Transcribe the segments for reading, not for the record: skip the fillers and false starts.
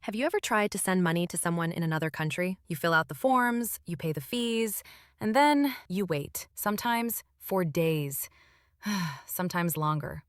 Have you ever tried to send money to someone in another country? You fill out the forms, you pay the fees, and then you wait, sometimes for days, sometimes longer.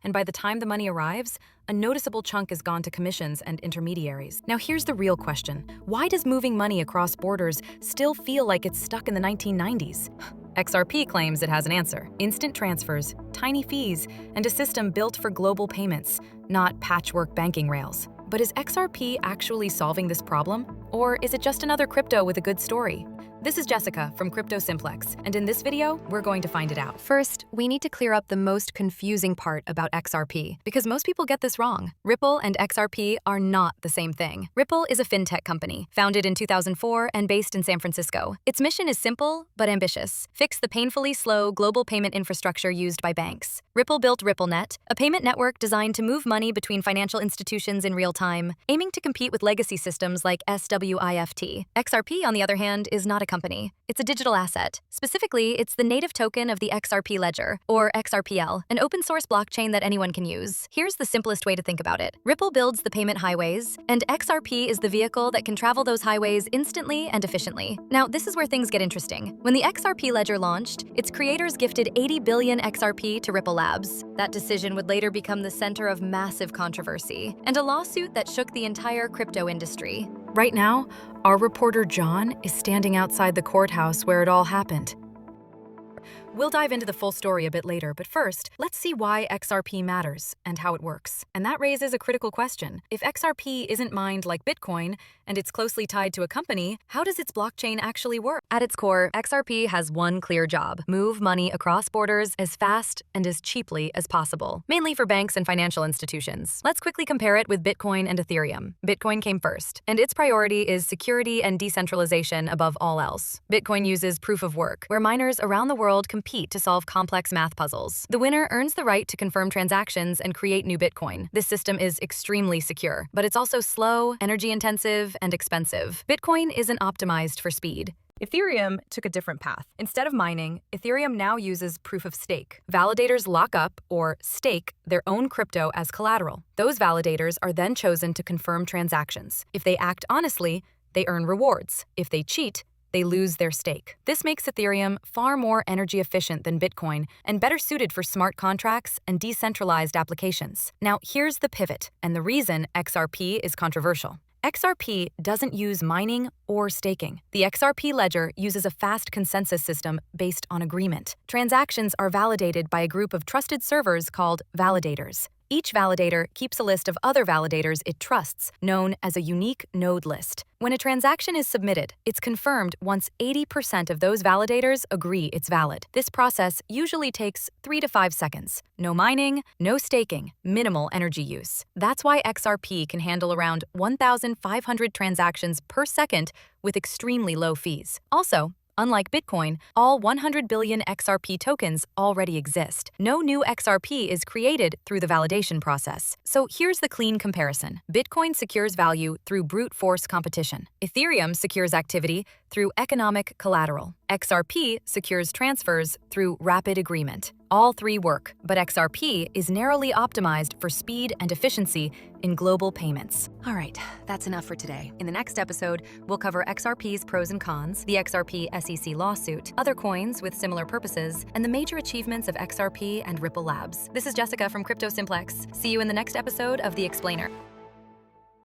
And by the time the money arrives, a noticeable chunk is gone to commissions and intermediaries. Now here's the real question. Why does moving money across borders still feel like it's stuck in the 1990s? XRP claims it has an answer. Instant transfers, tiny fees, and a system built for global payments, not patchwork banking rails. But is XRP actually solving this problem? Or is it just another crypto with a good story? This is Jessica from Crypto Simplex, and in this video, we're going to find it out. First, we need to clear up the most confusing part about XRP, because most people get this wrong. Ripple and XRP are not the same thing. Ripple is a fintech company, founded in 2004 and based in San Francisco. Its mission is simple, but ambitious. Fix the painfully slow global payment infrastructure used by banks. Ripple built RippleNet, a payment network designed to move money between financial institutions in real time, aiming to compete with legacy systems like SWIFT. XRP, on the other hand, is not a company. It's a digital asset. Specifically, it's the native token of the XRP Ledger, or XRPL, an open-source blockchain that anyone can use. Here's the simplest way to think about it. Ripple builds the payment highways, and XRP is the vehicle that can travel those highways instantly and efficiently. Now, this is where things get interesting. When the XRP Ledger launched, its creators gifted 80 billion XRP to Ripple Labs. That decision would later become the center of massive controversy, and a lawsuit that shook the entire crypto industry. Right now, our reporter John is standing outside the courthouse where it all happened. We'll dive into the full story a bit later, but first, let's see why XRP matters and how it works. And that raises a critical question. If XRP isn't mined like Bitcoin, and it's closely tied to a company, how does its blockchain actually work? At its core, XRP has one clear job: move money across borders as fast and as cheaply as possible, mainly for banks and financial institutions. Let's quickly compare it with Bitcoin and Ethereum. Bitcoin came first, and its priority is security and decentralization above all else. Bitcoin uses proof of work, where miners around the world compete to solve complex math puzzles. The winner earns the right to confirm transactions and create new Bitcoin. This system is extremely secure, but it's also slow, energy-intensive, and expensive. Bitcoin isn't optimized for speed. Ethereum took a different path. Instead of mining, Ethereum now uses proof of stake. Validators lock up, or stake, their own crypto as collateral. Those validators are then chosen to confirm transactions. If they act honestly, they earn rewards. If they cheat, they lose their stake. This makes Ethereum far more energy efficient than Bitcoin and better suited for smart contracts and decentralized applications. Now, here's the pivot and the reason XRP is controversial. XRP doesn't use mining or staking. The XRP Ledger uses a fast consensus system based on agreement. Transactions are validated by a group of trusted servers called validators. Each validator keeps a list of other validators it trusts, known as a unique node list. When a transaction is submitted, it's confirmed once 80% of those validators agree it's valid. This process usually takes 3 to 5 seconds. No mining, no staking, minimal energy use. That's why XRP can handle around 1,500 transactions per second with extremely low fees. Also, unlike Bitcoin, all 100 billion XRP tokens already exist. No new XRP is created through the validation process. So here's the clean comparison. Bitcoin secures value through brute force competition. Ethereum secures activity through economic collateral. XRP secures transfers through rapid agreement. All three work, but XRP is narrowly optimized for speed and efficiency in global payments. All right, that's enough for today. In the next episode, we'll cover XRP's pros and cons, the XRP SEC lawsuit, other coins with similar purposes, and the major achievements of XRP and Ripple Labs. This is Jessica from Crypto Simplex. See you in the next episode of The Explainer.